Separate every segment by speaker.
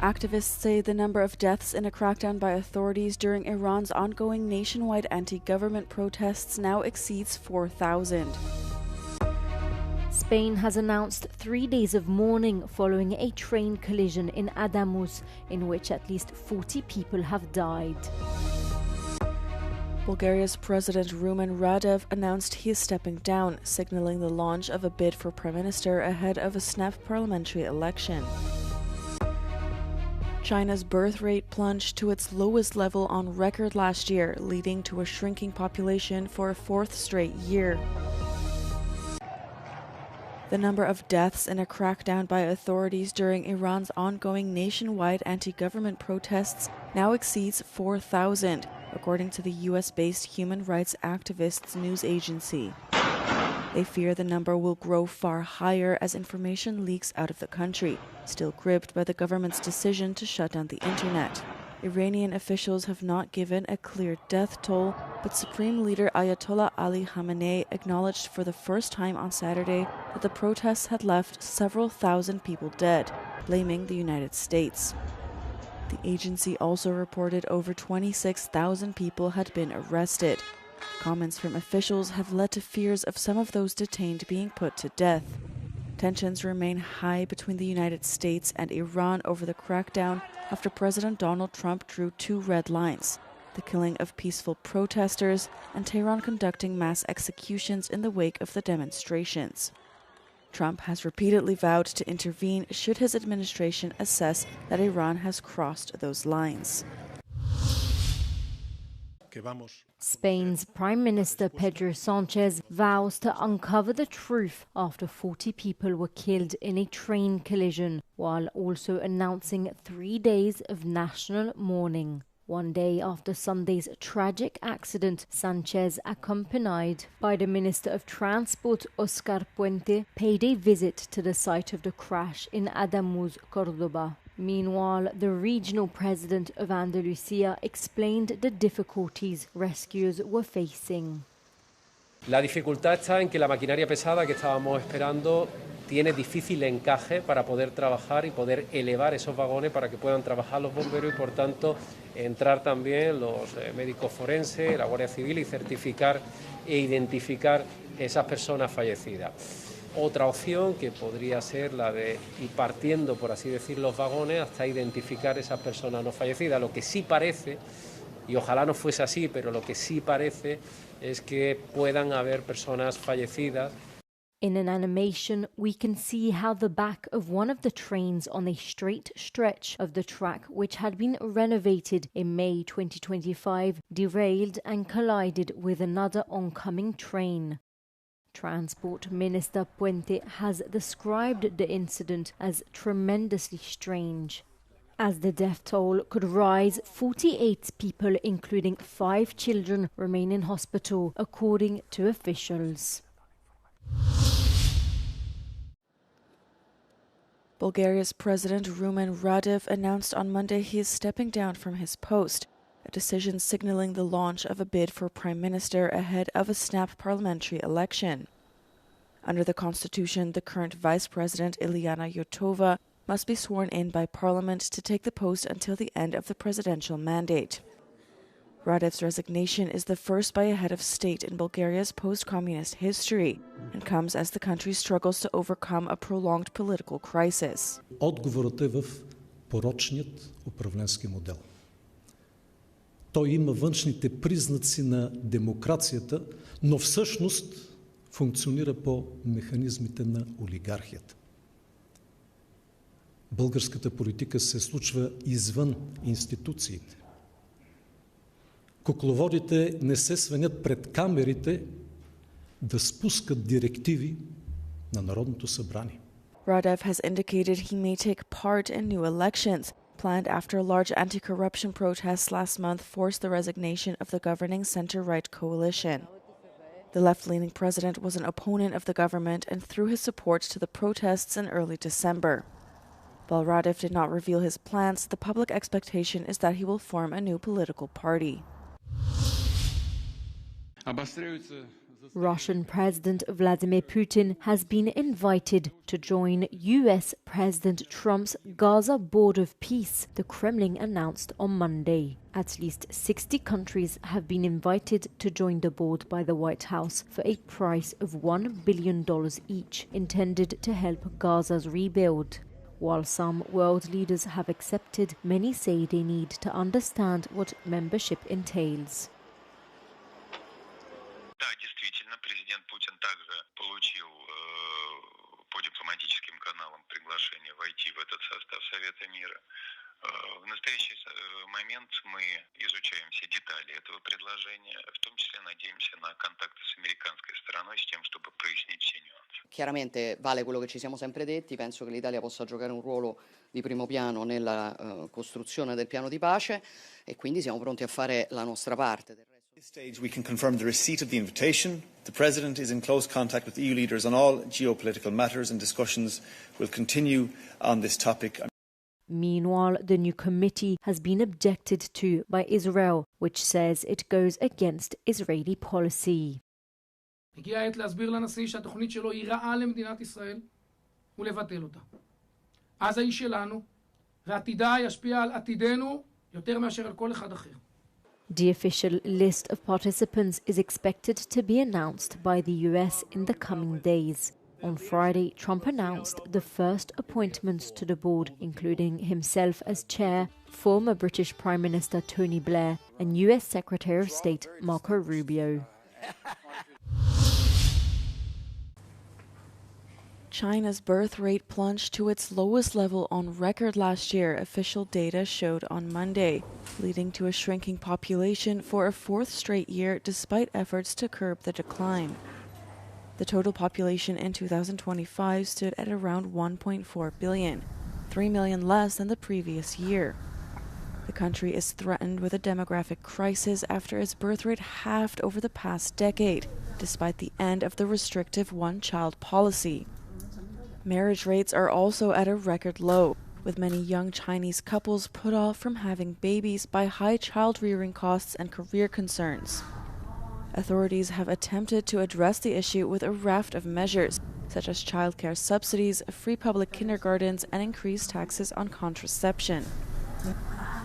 Speaker 1: Activists say the number of deaths in a crackdown by authorities during Iran's ongoing nationwide anti-government protests now exceeds 4,000.
Speaker 2: Spain has announced 3 days of mourning following a train collision in Artemis, in which at least 40 people have died.
Speaker 1: Bulgaria's President Rumen Radev announced he is stepping down, signaling the launch of a bid for Prime Minister ahead of a snap parliamentary election. China's birth rate plunged to its lowest level on record last year, leading to a shrinking population for a fourth straight year. The number of deaths in a crackdown by authorities during Iran's ongoing nationwide anti-government protests now exceeds 4,000, according to the US-based human rights activists news agency. They fear the number will grow far higher as information leaks out of the country, still gripped by the government's decision to shut down the internet. Iranian officials have not given a clear death toll, but Supreme Leader Ayatollah Ali Khamenei acknowledged for the first time on Saturday that the protests had left several thousand people dead, blaming the United States. The agency also reported over 26,000 people had been arrested. Comments from officials have led to fears of some of those detained being put to death. Tensions remain high between the United States and Iran over the crackdown after President Donald Trump drew two red lines: the killing of peaceful protesters and Tehran conducting mass executions in the wake of the demonstrations. Trump has repeatedly vowed to intervene should his administration assess that Iran has crossed those lines.
Speaker 2: Spain's Prime Minister Pedro Sánchez vows to uncover the truth after 40 people were killed in a train collision, while also announcing 3 days of national mourning. One day after Sunday's tragic accident, Sánchez, accompanied by the Minister of Transport Oscar Puente, paid a visit to the site of the crash in Ademuz, Córdoba. Meanwhile, the regional president of Andalusia explained the difficulties rescuers were facing.
Speaker 3: La dificultad está en que la maquinaria pesada que estábamos esperando tiene difícil encaje para poder trabajar y poder elevar esos vagones para que puedan trabajar los bomberos y, por tanto, entrar también los médicos forenses, la Guardia Civil y certificar e identificar esas personas fallecidas. Otra opción que podría ser la de ir partiendo, por así decir, los vagones hasta identificar esas personas no fallecidas. Lo que sí parece, y ojalá no fuese así, pero lo que sí parece es que puedan haber personas fallecidas.
Speaker 2: In an animation, we can see how the back of one of the trains on a straight stretch of the track, which had been renovated in May 2025, derailed and collided with another oncoming train. Transport Minister Puente has described the incident as tremendously strange. As the death toll could rise, 48 people, including 5 children, remain in hospital, according to officials.
Speaker 1: Bulgaria's President Rumen Radev announced on Monday he is stepping down from his post, a decision signaling the launch of a bid for Prime Minister ahead of a snap parliamentary election. Under the constitution, the current Vice President Iliana Iotova must be sworn in by Parliament to take the post until the end of the presidential mandate. Radev's resignation is the first by a head of state in Bulgaria's post-communist history and comes as the country struggles to overcome a prolonged political crisis.
Speaker 4: Отговорът е в порочният управленски модел. Той има външните признаци на демокрацията, но всъщност функционира по механизмите на олигархията. Българската политика се случва извън институциите. Кукловодите не се свенят пред камерите да спускат директиви на Народното събрание.
Speaker 1: Radev has indicated he may take part in new elections, planned after large anti-corruption protests last month forced the resignation of the governing center-right coalition. The left-leaning president was an opponent of the government and threw his support to the protests in early December. While Radev did not reveal his plans, the public expectation is that he will form a new political party.
Speaker 2: Russian President Vladimir Putin has been invited to join US President Trump's Gaza Board of Peace, the Kremlin announced on Monday. At least 60 countries have been invited to join the board by the White House for a price of $1 billion each, intended to help Gaza's rebuild. While some world leaders have accepted, many say they need to understand what membership entails.
Speaker 5: Да, действительно, президент Путин также получил по дипломатическим каналам приглашение войти в этот состав Совета мира. В настоящий момент мы изучаем все детали этого предложения, в том числе надеемся на контакты с американской стороной с тем, чтобы прояснить все нюансы.
Speaker 6: Chiaramente vale quello che ci siamo sempre detti, penso che l'Italia possa giocare un ruolo di primo piano nella costruzione del piano di pace e quindi siamo pronti a fare la nostra parte.
Speaker 7: At this stage, we can confirm the receipt of the invitation. The President is in close contact with EU leaders on all geopolitical matters, and discussions will continue on this topic.
Speaker 2: Meanwhile, the new committee has been objected to by Israel, which says it goes against Israeli policy.
Speaker 8: הגיעה העת להסביר לנשיא שהתוכנית שלו היא רעה למדינת ישראל ולבטל אותה. עזה היא שלנו, ועתידה ישפיע על עתידנו יותר מאשר על כל אחד אחר.
Speaker 2: The official list of participants is expected to be announced by the US in the coming days. On Friday, Trump announced the first appointments to the board, including himself as chair, former British Prime Minister Tony Blair, and US Secretary of State Marco Rubio.
Speaker 1: China's birth rate plunged to its lowest level on record last year, official data showed on Monday, leading to a shrinking population for a fourth straight year despite efforts to curb the decline. The total population in 2025 stood at around 1.4 billion, 3 million less than the previous year. The country is threatened with a demographic crisis after its birth rate halved over the past decade, despite the end of the restrictive one-child policy. Marriage rates are also at a record low, with many young Chinese couples put off from having babies by high child-rearing costs and career concerns. Authorities have attempted to address the issue with a raft of measures, such as childcare subsidies, free public kindergartens, and increased taxes on contraception.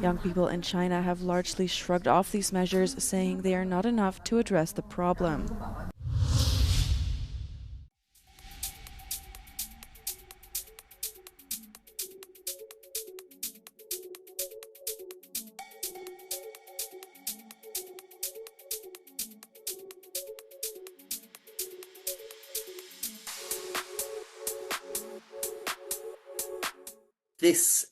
Speaker 1: Young people in China have largely shrugged off these measures, saying they are not enough to address the problem.
Speaker 9: This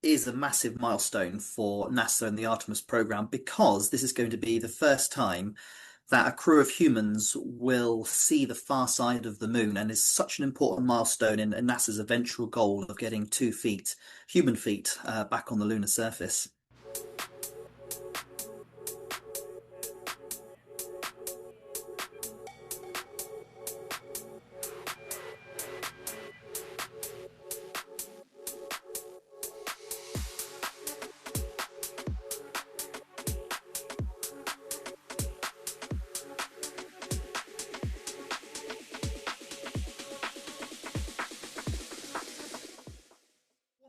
Speaker 9: is a massive milestone for NASA and the Artemis program, because this is going to be the first time that a crew of humans will see the far side of the moon, and is such an important milestone in NASA's eventual goal of getting 2 feet, human feet, back on the lunar surface.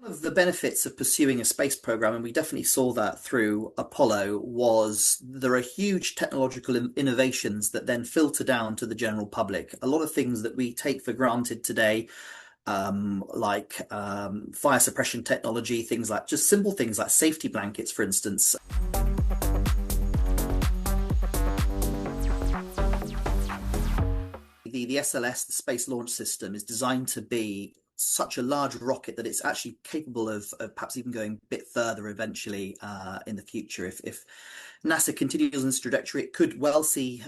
Speaker 9: One of the benefits of pursuing a space program, and we definitely saw that through Apollo, was there are huge technological innovations that then filter down to the general public. A lot of things that we take for granted today, like fire suppression technology, things like just simple things like safety blankets, for instance. The SLS, the Space Launch System, is designed to be such a large rocket that it's actually capable of perhaps even going a bit further eventually in the future. If NASA continues on this trajectory, it could well see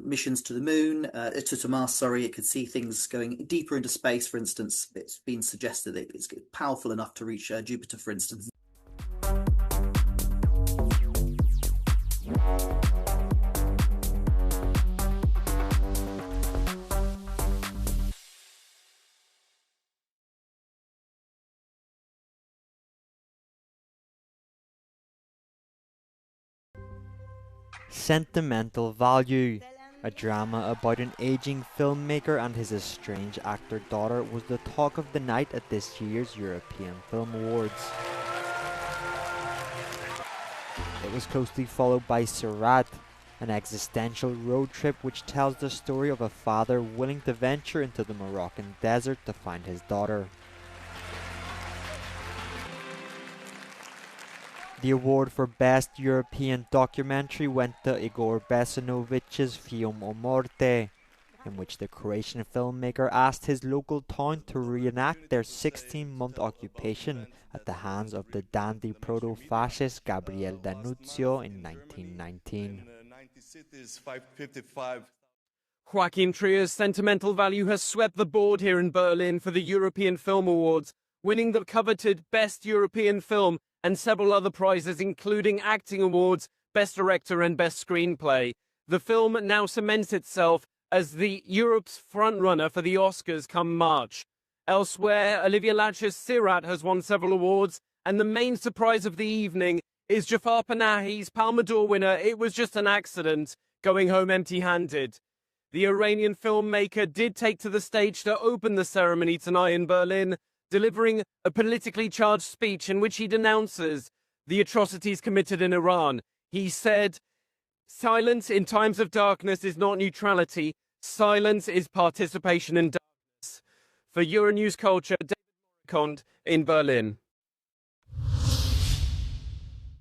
Speaker 9: missions to the moon, to Mars, sorry. It could see things going deeper into space, for instance. It's been suggested that it's powerful enough to reach Jupiter, for instance.
Speaker 10: Sentimental value. A drama about an aging filmmaker and his estranged actor daughter was the talk of the night at this year's European Film Awards. It was closely followed by Surat, an existential road trip which tells the story of a father willing to venture into the Moroccan desert to find his daughter. The award for Best European Documentary went to Igor Besanović's film O Morte, in which the Croatian filmmaker asked his local town to reenact their 16-month occupation at the hands of the dandy proto-fascist Gabriele D'Annunzio in 1919.
Speaker 11: Joaquin Trier's sentimental value has swept the board here in Berlin for the European Film Awards, winning the coveted Best European Film and several other prizes including acting awards, Best Director and Best Screenplay. The film now cements itself as the Europe's frontrunner for the Oscars come March. Elsewhere, Olivia Lach's Sirat has won several awards, and the main surprise of the evening is Jafar Panahi's Palme d'Or winner It Was Just an Accident, going home empty-handed. The Iranian filmmaker did take to the stage to open the ceremony tonight in Berlin, delivering a politically charged speech in which he denounces the atrocities committed in Iran. He said, "Silence in times of darkness is not neutrality. Silence is participation in darkness." For Euronews Culture, David Moricond in Berlin.